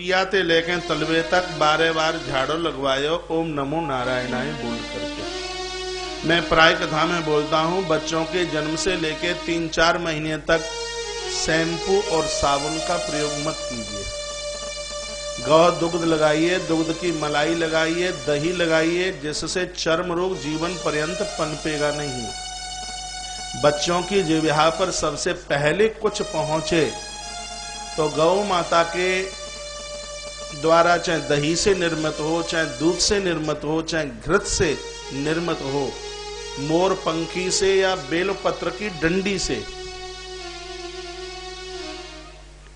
पियाते लेके तलवे तक 12 बार झाड़ू लगवायो ओम नमो नारायणाय बोल करके। मैं प्राय कथा में बोलता हूं, बच्चों के जन्म से लेके 3-4 महीने तक शैम्पू और साबुन का प्रयोग मत कीजिए। गौ दुग्ध लगाइए, दुग्ध की मलाई लगाइए, दही लगाइए, जिससे चर्म रोग जीवन पर्यंत पनपेगा नहीं। बच्चों की जिह्वा पर सबसे पहले कुछ पहुंचे तो गौ माता के द्वारा, चाहे दही से निर्मित हो, चाहे दूध से निर्मित हो, चाहे घृत से निर्मित हो, मोर पंखी से या बेलपत्र की डंडी से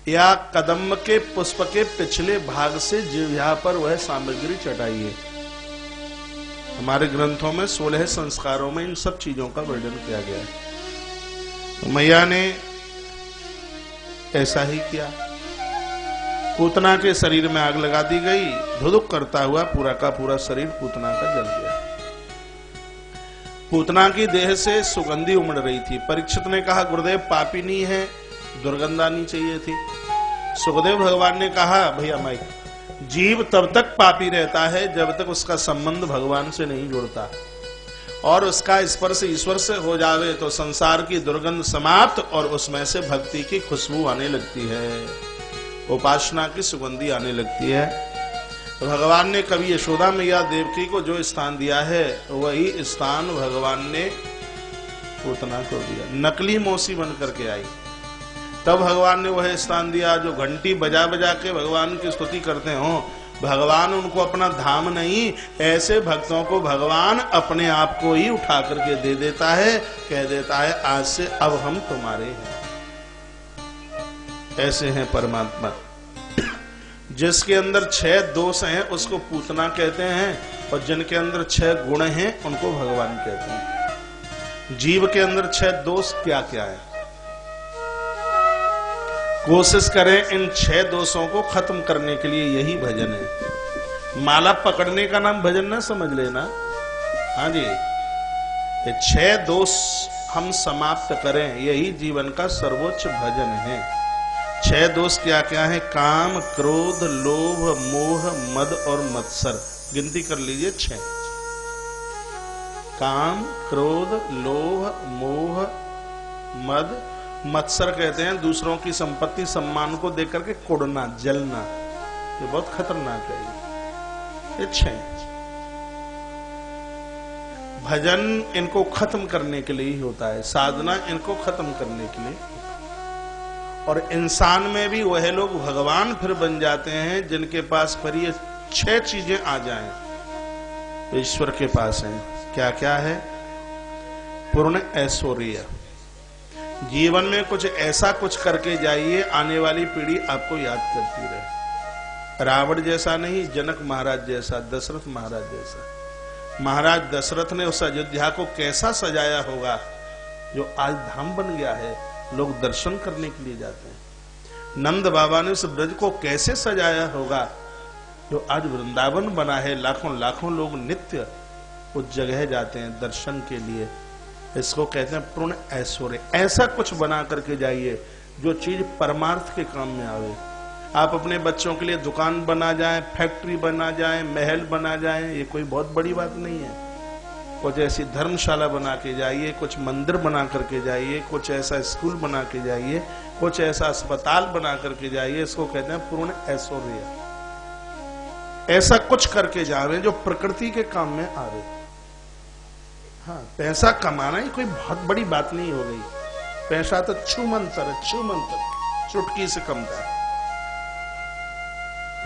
या कदम के पुष्प के पिछले भाग से जिह्वा पर वह सामग्री चढ़ाइए। हमारे ग्रंथों में 16 संस्कारों में इन सब चीजों का वर्णन किया गया है। तो मैया ने ऐसा ही किया। पूतना के शरीर में आग लगा दी गई, धुधुक करता हुआ पूरा का पूरा शरीर पूतना का जल गया। पूतना की देह से सुगंधी उमड़ रही थी। परीक्षित ने कहा, गुरुदेव पापिनी है, दुर्गंध आनी चाहिए थी। सुखदेव भगवान ने कहा, भैया माइक, जीव तब तक पापी रहता है जब तक उसका संबंध भगवान से नहीं जुड़ता, और उसका स्पर्श ईश्वर से हो जावे तो संसार की दुर्गंध समाप्त और उसमें से भक्ति की खुशबू आने लगती है, उपासना की सुगंधी आने लगती है। तो भगवान ने कभी यशोदा मैया देवकी को जो स्थान दिया है वही स्थान भगवान ने पूतना को दिया। नकली मौसी बन करके आई, तब भगवान ने वह स्थान दिया। जो घंटी बजा बजा के भगवान की स्तुति करते हो, भगवान उनको अपना धाम नहीं, ऐसे भक्तों को भगवान अपने आप को ही उठा करके दे देता है, कह देता है आज से अब हम तुम्हारे हैं। ऐसे हैं परमात्मा। जिसके अंदर 6 दोष हैं उसको पूतना कहते हैं, और जिनके अंदर 6 गुण हैं उनको भगवान कहते हैं। जीव के अंदर 6 दोष क्या क्या है? कोशिश करें इन 6 दोषों को खत्म करने के लिए, यही भजन है। माला पकड़ने का नाम भजन ना समझ लेना। हाँ जी, ये 6 दोष हम समाप्त करें, यही जीवन का सर्वोच्च भजन है। 6 दोष क्या क्या है? काम, क्रोध, लोभ, मोह, मद और मत्सर। गिनती कर लीजिए 6। काम, क्रोध, लोभ, मोह, मद, मत्सर कहते हैं दूसरों की संपत्ति सम्मान को देकर के कुड़ना, जलना। ये बहुत खतरनाक है। ये 6 भजन इनको खत्म करने के लिए ही होता है, साधना इनको खत्म करने के लिए। और इंसान में भी वह लोग भगवान फिर बन जाते हैं जिनके पास फिर ये 6 चीजें आ जाएं। ईश्वर के पास हैं। क्या क्या है? पूर्ण ऐश्वर्य। जीवन में कुछ ऐसा कुछ करके जाइए, आने वाली पीढ़ी आपको याद करती रहे। रावण जैसा नहीं, जनक महाराज जैसा, दशरथ महाराज जैसा। महाराज दशरथ ने उस अयोध्या को कैसा सजाया होगा जो आज धाम बन गया है, लोग दर्शन करने के लिए जाते हैं। नंद बाबा ने उस ब्रज को कैसे सजाया होगा जो आज वृंदावन बना है, लाखों लाखों लोग नित्य उस जगह जाते हैं दर्शन के लिए। इसको कहते हैं पूर्ण ऐश्वर्य। ऐसा कुछ बना करके जाइए जो चीज परमार्थ के काम में आवे। आप अपने बच्चों के लिए दुकान बना जाएं, फैक्ट्री बना जाएं, महल बना जाएं, ये कोई बहुत बड़ी बात नहीं है। कुछ ऐसी धर्मशाला बना के जाइए, कुछ मंदिर बना करके जाइए, कुछ ऐसा स्कूल बना के जाइए, कुछ ऐसा अस्पताल बना करके जाइए। इसको कहते हैं पूर्ण ऐश्वर्य। ऐसा कुछ करके जावे जो प्रकृति के काम में आवे। हाँ, पैसा कमाना ही कोई बहुत बड़ी बात नहीं हो गई। पैसा तो छूमंतर है, छूमंतर, चुटकी से कम था।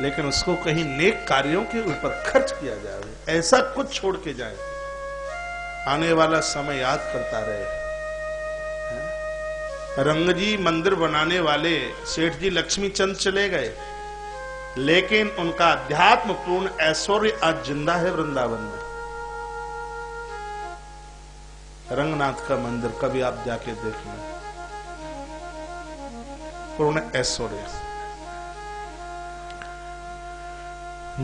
लेकिन उसको कहीं नेक कार्यों के ऊपर खर्च किया जाए, ऐसा कुछ छोड़ के जाए, आने वाला समय याद करता रहे। रंगजी मंदिर बनाने वाले सेठ जी लक्ष्मी चंद चले गए, लेकिन उनका अध्यात्म पूर्ण ऐश्वर्य आज जिंदा है वृंदावन में। रंगनाथ का मंदिर कभी आप जाके देखना, पूर्ण ऐश्वर्य।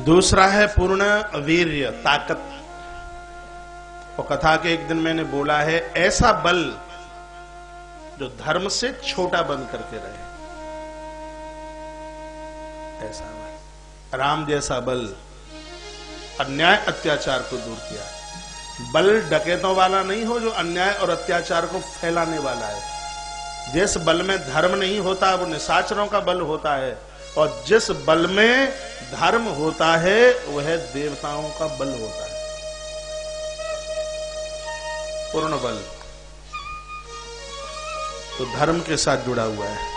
दूसरा है पूर्ण वीर्य, ताकत। और कथा के एक दिन मैंने बोला है, ऐसा बल जो धर्म से छोटा बन करके रहे, ऐसा बल। राम जैसा बल अन्याय अत्याचार को दूर किया। बल डकैतों वाला नहीं हो जो अन्याय और अत्याचार को फैलाने वाला है। जिस बल में धर्म नहीं होता वो निशाचरों का बल होता है, और जिस बल में धर्म होता है वह देवताओं का बल होता है। पूर्ण बल तो धर्म के साथ जुड़ा हुआ है।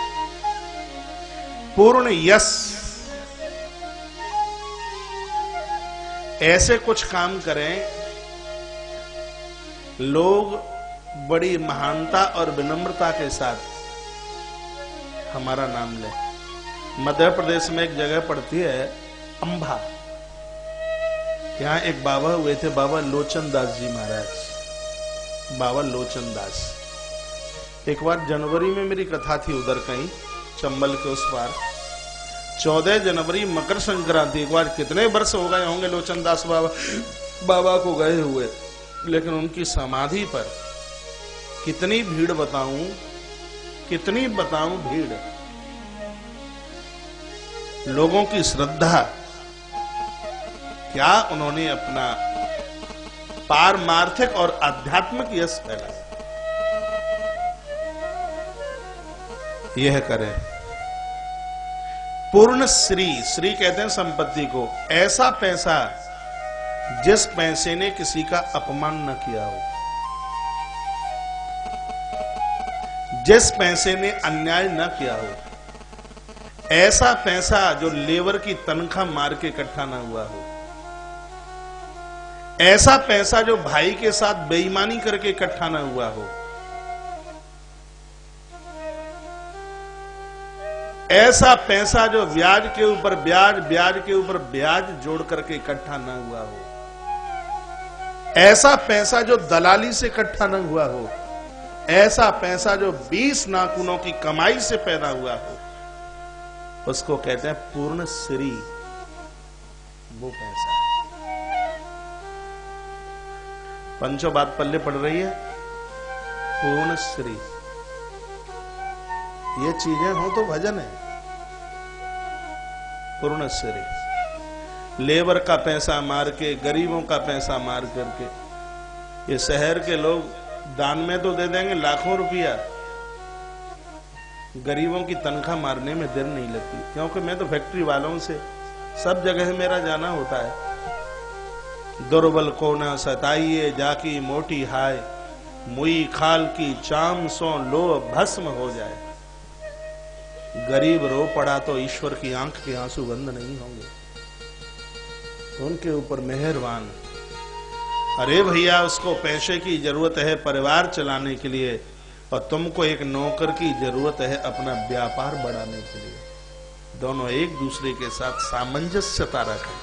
पूर्ण यश, ऐसे कुछ काम करें लोग बड़ी महानता और विनम्रता के साथ हमारा नाम ले। मध्य प्रदेश में एक जगह पड़ती है अंबा, यहां एक बाबा हुए थे, बाबा लोचन दास जी महाराज। बाबा लोचन दास, एक बार जनवरी में मेरी कथा थी उधर कहीं चंबल के उस पार, 14 जनवरी मकर संक्रांति। एक बार कितने वर्ष हो गए होंगे लोचन दास बाबा को गए हुए, लेकिन उनकी समाधि पर कितनी भीड़ बताऊं, कितनी बताऊं भीड़, लोगों की श्रद्धा। क्या उन्होंने अपना पारमार्थिक और आध्यात्मिक यश फैलाया। यह करें। पूर्ण श्री, श्री कहते हैं संपत्ति को, ऐसा पैसा जिस पैसे ने किसी का अपमान न किया हो, जिस पैसे ने अन्याय न किया हो, ऐसा पैसा जो लेबर की तनख्वाह मार के इकट्ठा ना हुआ हो, ऐसा पैसा जो भाई के साथ बेईमानी करके इकट्ठा ना हुआ हो, ऐसा पैसा जो ब्याज के ऊपर ब्याज, ब्याज के ऊपर ब्याज जोड़ करके इकट्ठा ना हुआ हो, ऐसा पैसा जो दलाली से इकट्ठा ना हुआ हो, ऐसा पैसा जो 20 नाखूनों की कमाई से पैदा हुआ हो, उसको कहते हैं पूर्ण श्री। वो पैसा पंचों बात पल्ले पड़ रही है। पूर्ण श्री, ये चीजें हो तो भजन है। पूर्ण श्री, लेबर का पैसा मार के, गरीबों का पैसा मार करके, ये शहर के लोग दान में तो दे देंगे लाखों रुपया, गरीबों की तनख्वाह मारने में देर नहीं लगती। क्योंकि मैं तो फैक्ट्री वालों से सब जगह मेरा जाना होता है। दुर्बल को न सताइए जाकी मोटी हाय, मुई खाल की चाम सो लो भस्म हो जाए। गरीब रो पड़ा तो ईश्वर की आंख के आंसू बंद नहीं होंगे, उनके ऊपर मेहरबान। अरे भैया उसको पैसे की जरूरत है परिवार चलाने के लिए, और तुमको एक नौकर की जरूरत है अपना व्यापार बढ़ाने के लिए। दोनों एक दूसरे के साथ सामंजस्यता रखें,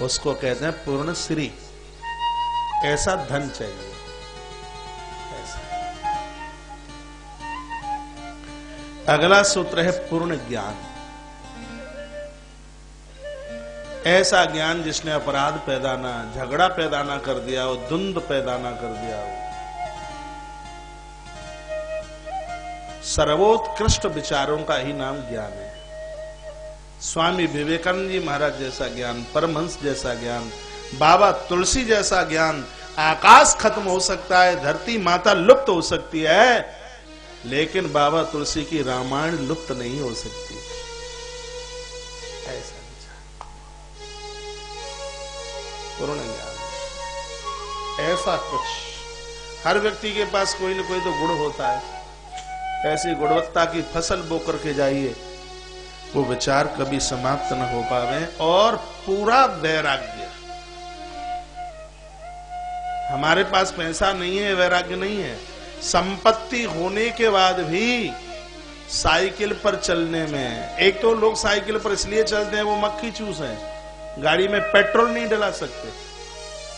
उसको कहते हैं पूर्ण श्री। ऐसा धन चाहिए, ऐसा। अगला सूत्र है पूर्ण ज्ञान। ऐसा ज्ञान जिसने अपराध पैदा ना, झगड़ा पैदा ना कर दिया हो, द्वंद्व पैदा ना कर दिया हो। सर्वोत्कृष्ट विचारों का ही नाम ज्ञान है। स्वामी विवेकानंद जी महाराज जैसा ज्ञान, परमहंस जैसा ज्ञान, बाबा तुलसी जैसा ज्ञान। आकाश खत्म हो सकता है, धरती माता लुप्त हो सकती है, लेकिन बाबा तुलसी की रामायण लुप्त नहीं हो सकती। ऐसा पूर्ण ज्ञान, ऐसा कुछ। हर व्यक्ति के पास कोई न कोई तो गुण होता है, ऐसी गुणवत्ता की फसल बो करके जाइए, वो विचार कभी समाप्त न हो पावे। और पूरा वैराग्य। हमारे पास पैसा नहीं है, वैराग्य नहीं है। संपत्ति होने के बाद भी साइकिल पर चलने में, एक तो लोग साइकिल पर इसलिए चलते हैं वो मक्खी चूस है, गाड़ी में पेट्रोल नहीं डला सकते,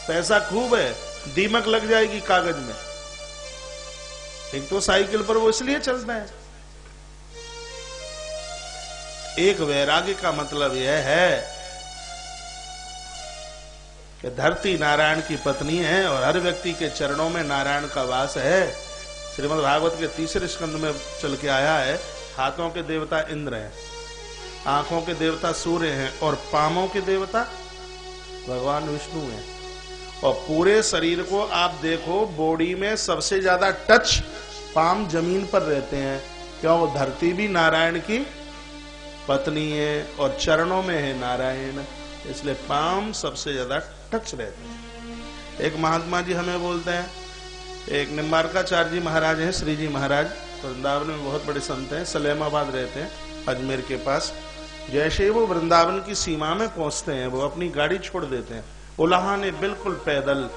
पैसा खूब है, दीमक लग जाएगी कागज में। एक तो साइकिल पर वो इसलिए चलता है। एक वैराग्य का मतलब यह है कि धरती नारायण की पत्नी है और हर व्यक्ति के चरणों में नारायण का वास है। श्रीमद् भागवत के 3 स्कंद में चल के आया है, हाथों के देवता इंद्र हैं, आंखों के देवता सूर्य हैं और पांवों के देवता भगवान विष्णु हैं। और पूरे शरीर को आप देखो, बॉडी में सबसे ज्यादा टच पाम जमीन पर रहते हैं। क्यों? वो धरती भी नारायण की पत्नी है और चरणों में है नारायण, इसलिए पाम सबसे ज्यादा टच रहते हैं। एक महात्मा जी हमें बोलते हैं, एक निम्बारकाचार्य जी महाराज हैं, श्री जी महाराज, वृंदावन में बहुत बड़े संत हैं, सलेमाबाद रहते हैं अजमेर के पास। जैसे ही वो वृंदावन की सीमा में पहुंचते हैं, वो अपनी गाड़ी छोड़ देते हैं, उलाहाने बिल्कुल पैदल,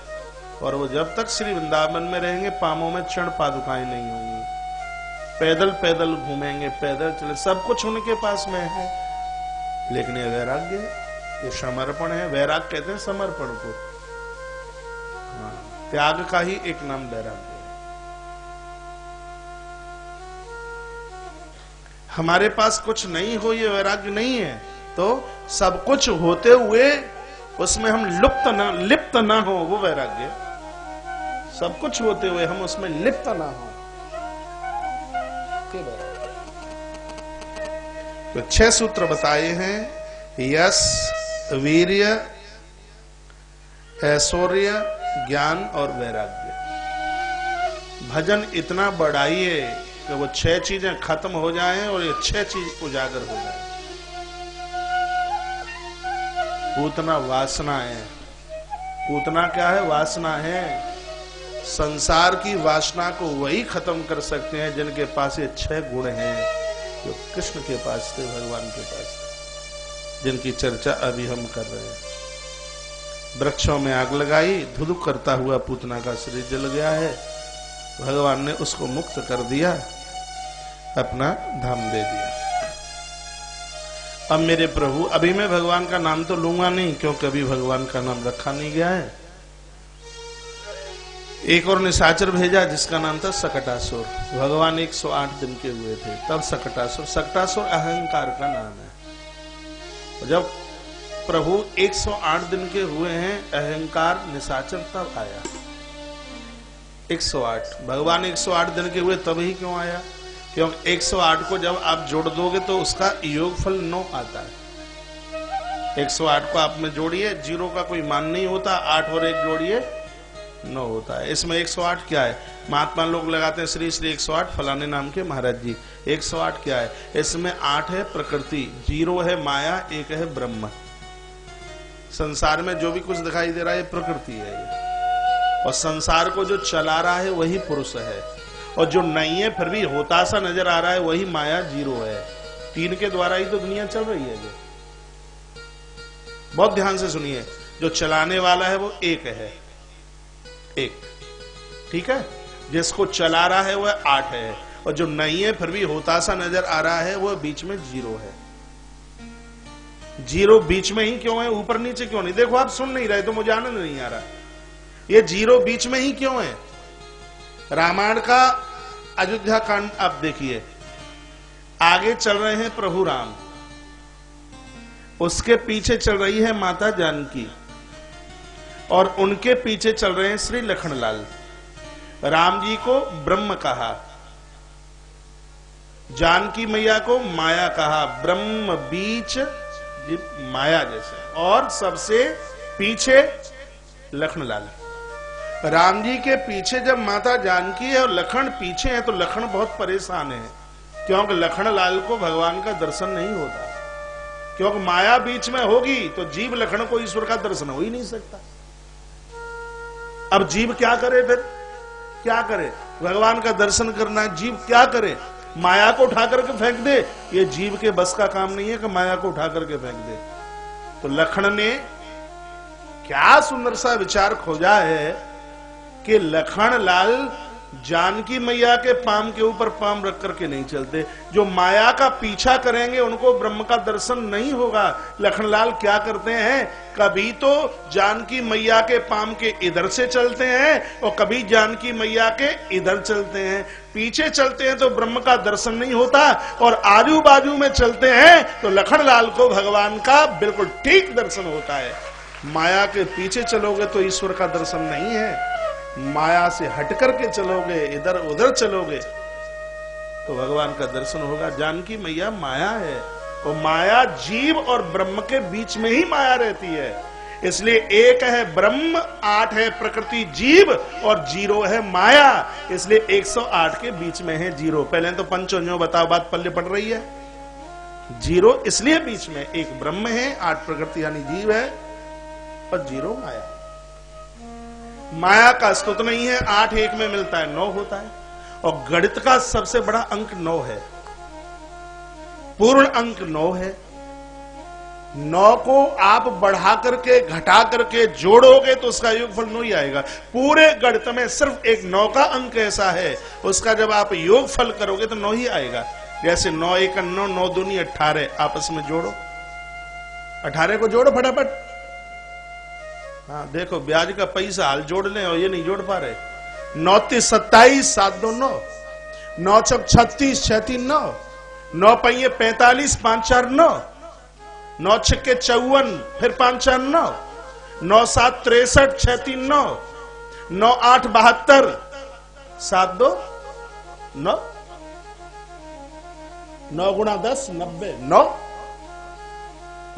और वो जब तक श्री वृंदावन में रहेंगे पामों में क्षण पादुकाएं नहीं होंगी। पैदल पैदल घूमेंगे, पैदल चले, सब कुछ उनके पास में है। लेकिन ये वैराग्य है, ये समर्पण है। वैराग कहते हैं समर्पण को। त्याग का ही एक नाम वैराग्य है। हमारे पास कुछ नहीं हो, ये वैराग्य नहीं है। तो सब कुछ होते हुए उसमें हम लिप्त ना हो, वो वैराग्य। सब कुछ होते हुए हम उसमें लिप्त ना हो। तो 6 सूत्र बताए हैं, यश, वीर्य, ऐश्वर्य, ज्ञान और वैराग्य। भजन इतना बढ़ाइए कि वो 6 चीजें खत्म हो जाएं और ये 6 चीज उजागर हो जाए। पूतना वासना है। पूतना क्या है? वासना है। संसार की वासना को वही खत्म कर सकते हैं जिनके पास ये 6 गुण हैं, जो कृष्ण के पास थे, भगवान के पास थे, जिनकी चर्चा अभी हम कर रहे हैं। वृक्षों में आग लगाई, धुधुक करता हुआ पूतना का शरीर जल गया है, भगवान ने उसको मुक्त कर दिया, अपना धाम दे दिया। अब मेरे प्रभु, अभी मैं भगवान का नाम तो लूंगा नहीं, क्योंकि अभी भगवान का नाम रखा नहीं गया है। एक और निशाचर भेजा जिसका नाम था सकटासुर। भगवान 108 दिन के हुए थे तब सकटासुर अहंकार का नाम है। जब प्रभु 108 दिन के हुए हैं, अहंकार निशाचर तब आया। 108 भगवान 108 दिन के हुए तब ही क्यों आया? क्योंकि 108 को जब आप जोड़ दोगे तो उसका योगफल 9 आता है। 108 को आप में जोड़िए, 0 का कोई मान नहीं होता, 8 और 1 जोड़िए 9 होता है। इसमें 108 क्या है? महात्मा लोग लगाते हैं श्री श्री 108 फलाने नाम के महाराज जी। 108 क्या है? इसमें 8 है प्रकृति, 0 है माया, 1 है ब्रह्म। संसार में जो भी कुछ दिखाई दे रहा है प्रकृति है ये। और संसार को जो चला रहा है वही पुरुष है, और जो नहीं है फिर भी होता सा नजर आ रहा है वही माया 0 है। 3 के द्वारा ही तो दुनिया चल रही है। ये बहुत ध्यान से सुनिए, जो चलाने वाला है वो 1 है, 1, ठीक है। जिसको चला रहा है वह 8 है, और जो नहीं है फिर भी होता सा नजर आ रहा है वह बीच में 0 है। 0 बीच में ही क्यों है? ऊपर नीचे क्यों नहीं? देखो आप सुन नहीं रहे तो मुझे आनंद नहीं आ रहा। ये 0 बीच में ही क्यों है? रामायण का अयोध्या कांड आप देखिए, आगे चल रहे हैं प्रभु राम, उसके पीछे चल रही है माता जानकी, और उनके पीछे चल रहे हैं श्री लखनलाल। राम जी को ब्रह्म कहा, जानकी मैया को माया कहा, ब्रह्म बीच माया जैसे, और सबसे पीछे लखनलाल। राम जी के पीछे जब माता जानकी है और लखन पीछे है तो लखन बहुत परेशान है, क्योंकि लखनलाल को भगवान का दर्शन नहीं होता। क्योंकि माया बीच में होगी तो जीव लखन को ईश्वर का दर्शन हो ही नहीं सकता। अब जीव क्या करे? फिर क्या करे? भगवान का दर्शन करना है, जीव क्या करे? माया को उठा करके फेंक दे? ये जीव के बस का काम नहीं है कि माया को उठा करके फेंक दे। तो लखन ने क्या सुंदर सा विचार खोजा है कि लखनलाल जानकी मैया के पाम के ऊपर पाम रख करके नहीं चलते। जो माया का पीछा करेंगे उनको ब्रह्म का दर्शन नहीं होगा। लखनलाल क्या करते हैं? कभी तो जानकी मैया के पाम के इधर से चलते हैं और कभी जानकी मैया के इधर चलते हैं। पीछे चलते हैं तो ब्रह्म का दर्शन नहीं होता, और आजू बाजू में चलते हैं तो लखनलाल को भगवान का बिल्कुल ठीक दर्शन होता है। माया के पीछे चलोगे तो ईश्वर का दर्शन नहीं है, माया से हट करके चलोगे, इधर उधर चलोगे तो भगवान का दर्शन होगा। जानकी मैया माया है, वो माया जीव और ब्रह्म के बीच में ही माया रहती है। इसलिए एक है ब्रह्म, 8 है प्रकृति जीव और 0 है माया। इसलिए 108 के बीच में है 0। पहले तो पंचों बताओ, बात पल्ले पड़ रही है। 0 इसलिए बीच में, एक ब्रह्म है, 8 प्रकृति यानी जीव है और 0 माया। माया का अस्तित्व नहीं है, 8 एक में मिलता है 9 होता है। और गणित का सबसे बड़ा अंक 9 है, पूर्ण अंक 9 है। 9 को आप बढ़ा करके घटा करके जोड़ोगे तो उसका योगफल 9 ही आएगा। पूरे गणित में सिर्फ एक 9 का अंक ऐसा है, उसका जब आप योगफल करोगे तो 9 ही आएगा। जैसे 9 1 9, 9 दूनी 18, आपस में जोड़ो, 18 को जोड़ो फटाफट। हाँ देखो, ब्याज का पैसा हाल जोड़ लें और ये नहीं जोड़ पा रहे। 9 3 27, 7 2 9, 9 6 36, 6 3 9, 9 5 45, 5 4 9, 9 6 54, फिर 5 4 9, 9 7 63, 6 3 9, 9 8 72, 7 2 9, 9 गुणा 10 90, 9।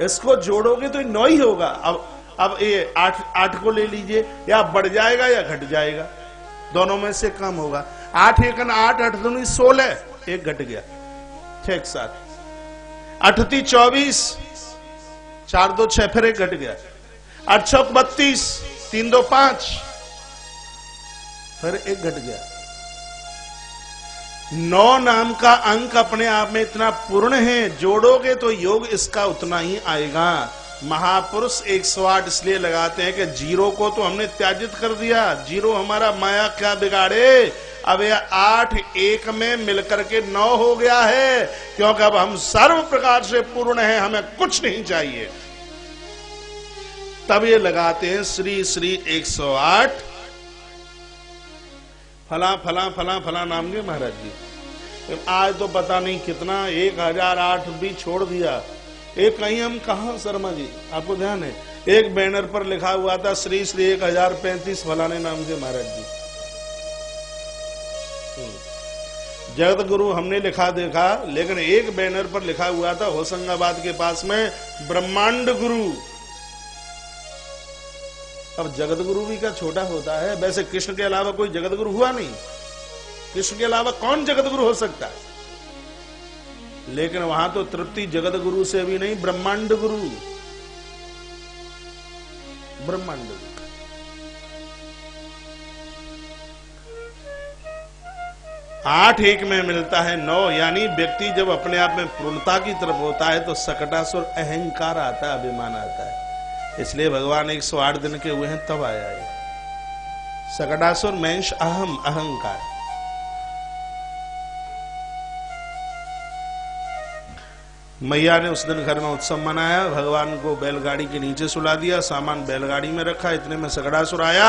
इसको जोड़ोगे तो 9 ही होगा। अब ये 8 को ले लीजिए, या बढ़ जाएगा या घट जाएगा, दोनों में से कम होगा। 8 1 8, 8 2 16, एक घट गया 6 1 7, 8 3 24, 4 2 6, फिर एक घट गया, 8 6 32, 3 2 5, फिर एक घट गया। 9 नाम का अंक अपने आप में इतना पूर्ण है, जोड़ोगे तो योग इसका उतना ही आएगा। महापुरुष 108 इसलिए लगाते हैं कि 0 को तो हमने त्याजित कर दिया। 0 हमारा माया क्या बिगाड़े। अब यह 8 एक में मिलकर के 9 हो गया है, क्योंकि अब हम सर्व प्रकार से पूर्ण हैं, हमें कुछ नहीं चाहिए। तब ये लगाते हैं श्री श्री 108 फला फला फला फला नाम के महाराज जी। आज तो पता नहीं कितना 1008 भी छोड़ दिया। एक कहीं हम कहा शर्मा जी, आपको ध्यान है, एक बैनर पर लिखा हुआ था श्री श्री 1035 फलाने नाम के महाराज जी। जगत गुरु हमने लिखा देखा, लेकिन एक बैनर पर लिखा हुआ था होशंगाबाद के पास में ब्रह्मांड गुरु। अब जगत गुरु भी क्या छोटा होता है। वैसे कृष्ण के अलावा कोई जगत गुरु हुआ नहीं, कृष्ण के अलावा कौन जगत गुरु हो सकता है। लेकिन वहां तो तृप्ति जगत गुरु से भी नहीं, ब्रह्मांड गुरु, ब्रह्मांड गुरु। आठ एक में मिलता है 9, यानी व्यक्ति जब अपने आप में पूर्णता की तरफ होता है तो सकटासुर अहंकार आता है, अभिमान आता है। इसलिए भगवान 108 दिन के हुए हैं तब आया है। सकटासुर मेंश अहम, अहंकार। मैया ने उस दिन घर में उत्सव मनाया, भगवान को बैलगाड़ी के नीचे सुला दिया, सामान बैलगाड़ी में रखा। इतने में सकटासुर आया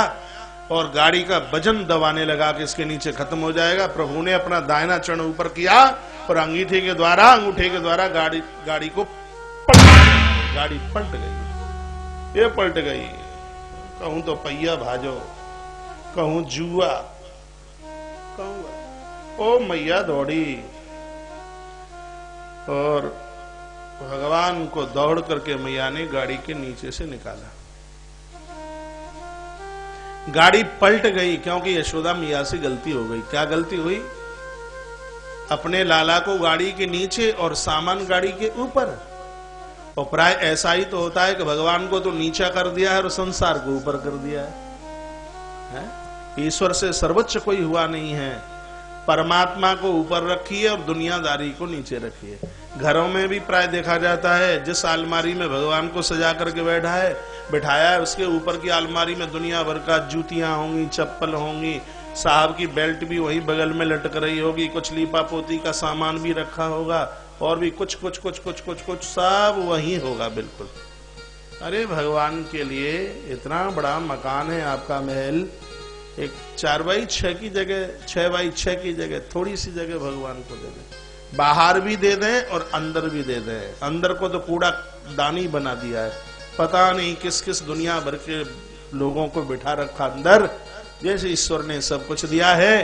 और गाड़ी का वजन दबाने लगा कि इसके नीचे खत्म हो जाएगा। प्रभु ने अपना दाहिना चरण ऊपर किया और अंगूठे के द्वारा गाड़ी को गाड़ी पलट गई। ये पलट गई, कहूं तो पहिया भाजो, कहूं जुआ, कहूं ओ मैया दौड़ी और भगवान को दौड़ करके मैया ने गाड़ी के नीचे से निकाला। गाड़ी पलट गई क्योंकि यशोदा मैया से गलती हो गई। क्या गलती हुई? अपने लाला को गाड़ी के नीचे और सामान गाड़ी के ऊपर। और प्राय ऐसा ही तो होता है कि भगवान को तो नीचा कर दिया है और संसार को ऊपर कर दिया है? ईश्वर से सर्वोच्च कोई हुआ नहीं है। परमात्मा को ऊपर रखिए और दुनियादारी को नीचे रखिए। घरों में भी प्राय देखा जाता है, जिस अलमारी में भगवान को सजा करके बिठाया है उसके ऊपर की अलमारी में दुनिया भर का जूतियां होंगी, चप्पल होंगी, साहब की बेल्ट भी वही बगल में लटक रही होगी, कुछ लीपा पोती का सामान भी रखा होगा और भी कुछ सब वही होगा बिल्कुल। अरे भगवान के लिए इतना बड़ा मकान है आपका महल, एक 4x6 की जगह 6x6 की जगह थोड़ी सी जगह भगवान को दे दें। बाहर भी दे दें और अंदर भी दे दें। अंदर को तो कूड़ा दानी बना दिया है, पता नहीं किस किस दुनिया भर के लोगों को बिठा रखा अंदर। जैसे ईश्वर ने सब कुछ दिया है,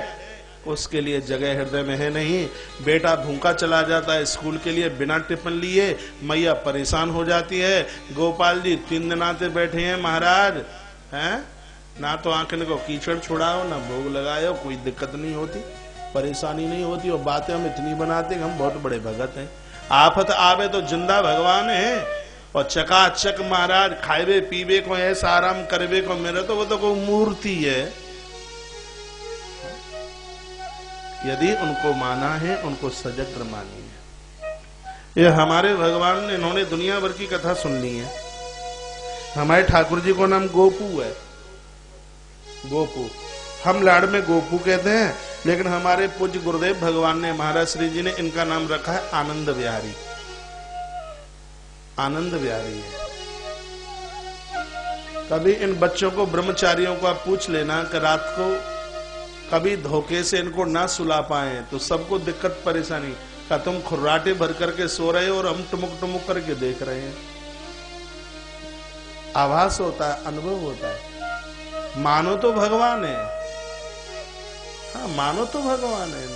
उसके लिए जगह हृदय में है नहीं। बेटा भूखा चला जाता है स्कूल के लिए बिना टिफिन लिए, मैया परेशान हो जाती है। गोपाल जी 3 दिन आते बैठे हैं महाराज, हैं ना तो आंखन को कीचड़ छुड़ाओ ना भोग लगाओ, कोई दिक्कत नहीं होती, परेशानी नहीं होती, और बातें हम इतनी बनाते हैं हम बहुत बड़े भगत हैं। आफत आवे तो जिंदा भगवान है, और चकाचक महाराज खाएबे पीबे को ऐसा आराम करबे को मेरे तो वो तो कोई मूर्ति है। यदि उनको माना है उनको सजग मानिए। ये हमारे भगवान ने, इन्होंने दुनिया भर की कथा सुन ली है। हमारे ठाकुर जी को नाम गोपू है, गोपू, हम लाड़ में गोपू कहते हैं, लेकिन हमारे पूज्य गुरुदेव भगवान ने, महाराज श्री जी ने इनका नाम रखा है आनंद विहारी। आनंद विहारी है। कभी इन बच्चों को, ब्रह्मचारियों को आप पूछ लेना कि रात को कभी धोखे से इनको ना सुला पाए तो सबको दिक्कत परेशानी का, तुम खुर्राटे भर करके सो रहे हो और हम टुमुक टुमुक करके देख रहे हैं। आभास होता है, अनुभव होता है। मानो तो भगवान है, हाँ मानो तो भगवान है,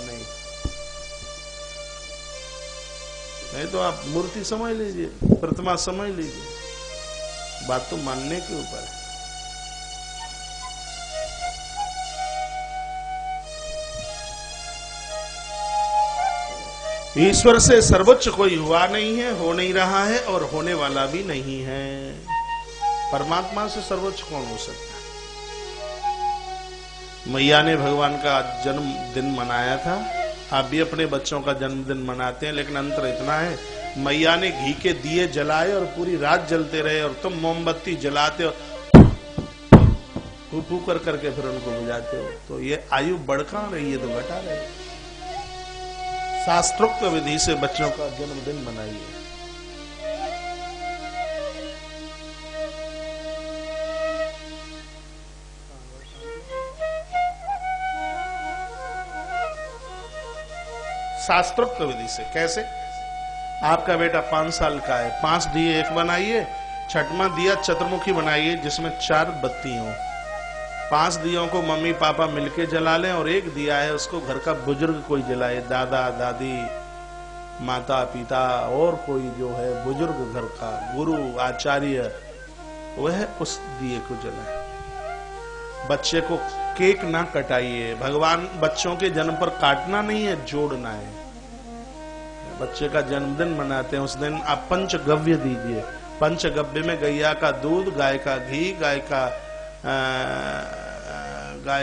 नहीं तो आप मूर्ति समझ लीजिए, प्रतिमा समझ लीजिए, बात तो मानने के ऊपर है। ईश्वर से सर्वोच्च कोई हुआ नहीं है, हो नहीं रहा है और होने वाला भी नहीं है। परमात्मा से सर्वोच्च कौन हो सकता है। मैया ने भगवान का जन्मदिन मनाया था, आप भी अपने बच्चों का जन्मदिन मनाते हैं, लेकिन अंतर इतना है, मैया ने घी के दिए जलाए और पूरी रात जलते रहे, और तुम मोमबत्ती जलाते हो, फू कर करके फिर उनको बुझाते हो। तो ये आयु बढ़ कहां रही है, तो घटा रही है। शास्त्रोक्त विधि से बच्चों का जन्मदिन मनाइए। शास्त्रोक्त विधि से कैसे? आपका बेटा 5 साल का है, 5 दिए एक बनाइए, छठवां दिया चतुर्मुखी बनाइए जिसमें 4 बत्ती हो। 5 दियों को मम्मी पापा मिलके जला लें, और एक दिया है उसको घर का बुजुर्ग कोई जलाए, दादा दादी, माता पिता, और कोई जो है बुजुर्ग घर का, गुरु आचार्य, वह उस दिए को जलाए। बच्चे को केक ना कटाइए, भगवान बच्चों के जन्म पर काटना नहीं है, जोड़ना है। बच्चे का जन्मदिन मनाते हैं, उस दिन आप पंचगव्य दीजिए। पंचगव्य में गैया का दूध, गाय का घी, गाय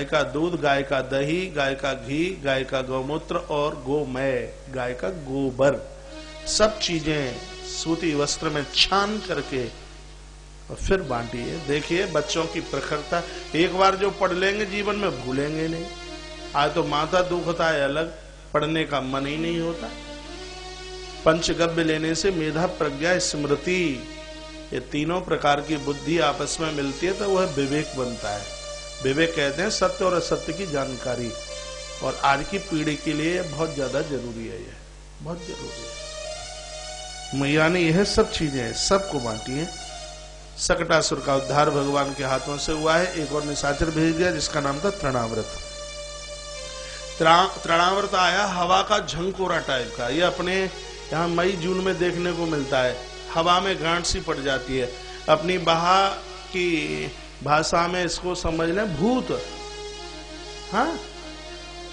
का दूध, गाय का दही, गाय का घी, गाय का गौमूत्र और गोमय, गाय का गोबर, सब चीजें सूती वस्त्र में छान करके और फिर बांटिए। देखिए बच्चों की प्रखरता, एक बार जो पढ़ लेंगे जीवन में भूलेंगे नहीं। आज तो माथा दुखता है अलग, पढ़ने का मन ही नहीं होता। पंचगव्य लेने से मेधा, प्रज्ञा, स्मृति, ये तीनों प्रकार की बुद्धि आपस में मिलती है तो वह विवेक बनता है। विवेक कहते हैं सत्य और असत्य की जानकारी, और आज की पीढ़ी के लिए बहुत ज्यादा जरूरी है, ये बहुत जरूरी है। मैया ने यह सब चीजें सबको बांटी है। सकटासुर का उद्धार भगवान के हाथों से हुआ है। एक और निशाचर भेज दिया जिसका नाम था तृणाव्रत। तृणाव्रत आया हवा का झंकोरा टाइप का, ये अपने यहाँ मई जून में देखने को मिलता है। हवा में गांठ सी पड़ जाती है। अपनी बहा की भाषा में इसको समझ लें भूत। हाँ,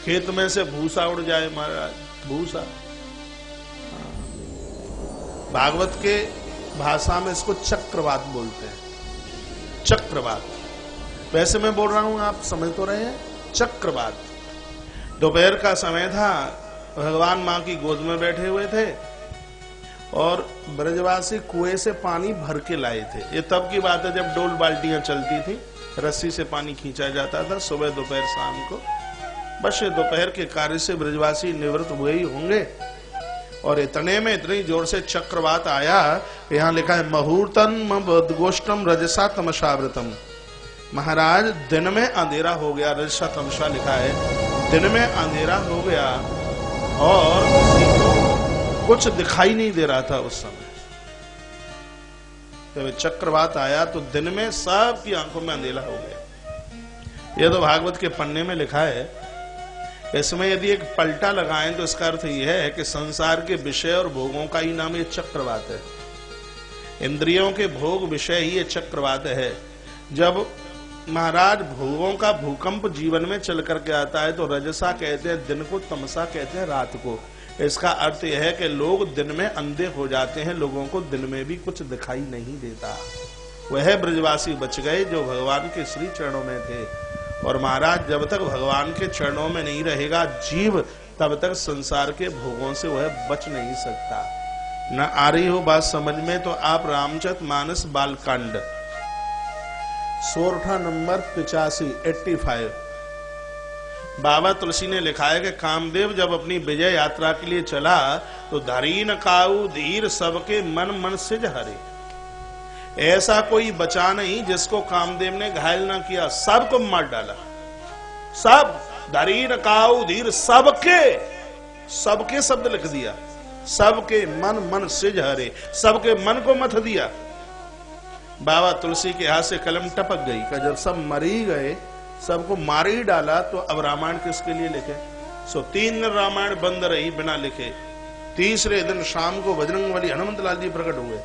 खेत में से भूसा उड़ जाए महाराज, भूसा। भागवत के भाषा में इसको चक्रवात बोलते हैं, चक्रवात। वैसे मैं बोल रहा हूं, आप समझ तो रहे हैं, चक्रवात। दोपहर का समय था, भगवान मां की गोद में बैठे हुए थे और ब्रजवासी कुएं से पानी भर के लाए थे। ये तब की बात है जब डोल बाल्टियां चलती थी, रस्सी से पानी खींचा जाता था सुबह दोपहर शाम को। बस ये दोपहर के कार्य से ब्रजवासी निवृत्त हुए ही होंगे, और इतने में इतनी जोर से चक्रवात आया। यहाँ लिखा है मुहूर्तम गोष्ठम रजसा तमसावृतम। महाराज दिन में अंधेरा हो गया, रजसा तमसा लिखा है, दिन में अंधेरा हो गया और किसी को कुछ दिखाई नहीं दे रहा था उस समय। जब चक्रवात आया तो दिन में सबकी आंखों में अंधेरा हो गया। यह तो भागवत के पन्ने में लिखा है। इसमें यदि एक पलटा लगाएं तो इसका अर्थ यह है कि संसार के विषय और भोगों का ही नाम ये चक्रवात है। इंद्रियों के भोग विषय ही ये चक्रवात है। जब महाराज भोगों का भूकंप जीवन में चल करके आता है तो रजसा कहते हैं दिन को, तमसा कहते हैं रात को। इसका अर्थ यह है कि लोग दिन में अंधे हो जाते हैं, लोगों को दिन में भी कुछ दिखाई नहीं देता। वह ब्रजवासी बच गए जो भगवान के श्री चरणों में थे। और महाराज जब तक भगवान के चरणों में नहीं रहेगा जीव, तब तक संसार के भोगों से वह बच नहीं सकता। न आ रही हो बात समझ में तो आप रामचरितमानस बालकांड सोरठा नंबर 85 बाबा तुलसी ने लिखा है कि कामदेव जब अपनी विजय यात्रा के लिए चला तो धरीन काऊ धीर सबके मन मन सिज हरे। ऐसा कोई बचा नहीं जिसको कामदेव ने घायल ना किया, सबको मार डाला। सब धरीन काऊ धीर सबके, सबके शब्द लिख दिया। सबके मन मन सिज हरे, सबके मन को मथ दिया। बाबा तुलसी के हाथ से कलम टपक गई कि जब सब मर ही गए, सबको मार ही डाला, तो अब रामायण किसके लिए लिखे। सो 3 दिन रामायण बंद रही बिना लिखे। तीसरे दिन शाम को बजरंगबली हनुमत लाल जी प्रकट हुए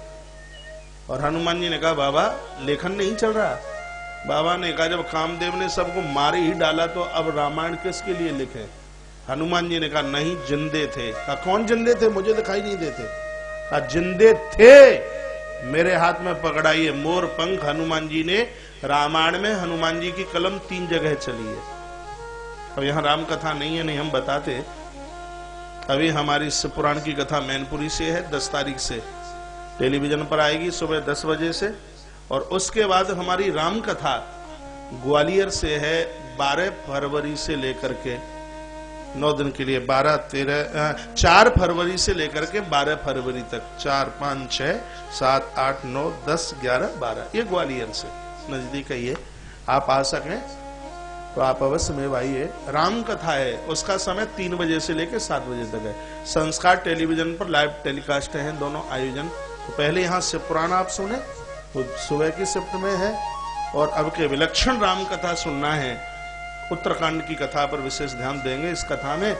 और हनुमान जी ने कहा बाबा लेखन नहीं चल रहा। बाबा ने कहा जब कामदेव ने सबको मार ही डाला तो अब रामायण किसके लिए लिखे। हनुमान जी ने कहा नहीं, जिंदे थे। कहा कौन जिंदे थे, मुझे दिखाई नहीं देते। कहा जिंदे थे, मेरे हाथ में पकड़ाइए। मोर पंख हनुमान जी ने, रामायण में हनुमान जी की कलम 3 जगह चली है। अब यहाँ राम कथा नहीं है, नहीं हम बताते। अभी हमारी शिव पुराण की कथा मैनपुरी से है, 10 तारीख से टेलीविजन पर आएगी सुबह 10 बजे से। और उसके बाद हमारी राम कथा ग्वालियर से है 12 फरवरी से लेकर के 9 दिन के लिए, 4 फरवरी से लेकर के 12 फरवरी तक। 4, 5, 6, 7, 8, 9, 10, 11, 12 ये ग्वालियर से नजदीक है। ये आप आ सकें तो आप अवश्य में आइए। राम कथा है, उसका समय 3 बजे से लेकर 7 बजे तक है। संस्कार टेलीविजन पर लाइव टेलीकास्ट है दोनों आयोजन। तो पहले यहाँ शिव पुराण आप सुने, तो सुबह की शिफ्ट में है। और अब के विलक्षण राम कथा सुनना है, उत्तराखंड की कथा पर विशेष ध्यान देंगे इस कथा में।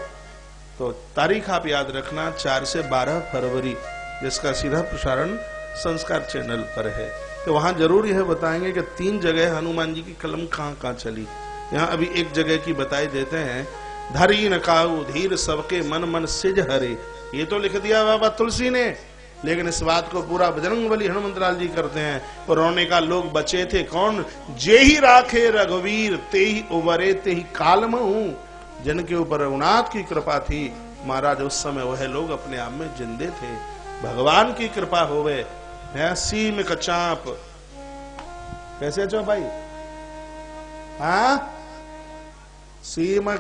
तो तारीख आप याद रखना 4 से 12 फरवरी, जिसका सीधा प्रसारण संस्कार चैनल पर है। तो वहां जरूर यह बताएंगे कि 3 जगह हनुमान जी की कलम कहाँ कहाँ चली। यहाँ अभी एक जगह की बताई देते हैं, धरी न काऊ धीर सबके मन मन सिज हरे। ये तो लिख दिया बाबा तुलसी ने, लेकिन इस बात को पूरा बजरंगबली हनुमत लाल जी करते हैं। और रोने का लोग बचे थे कौन, जे ही राखे रघुवीर ते ही उबरे ते ही कालम हूं। जिनके ऊपर रघुनाथ की कृपा थी महाराज, उस समय वह लोग अपने आप में जिंदे थे। भगवान की कृपा होवे है। सीम का चाप कैसे चो भाई, हाँ सीम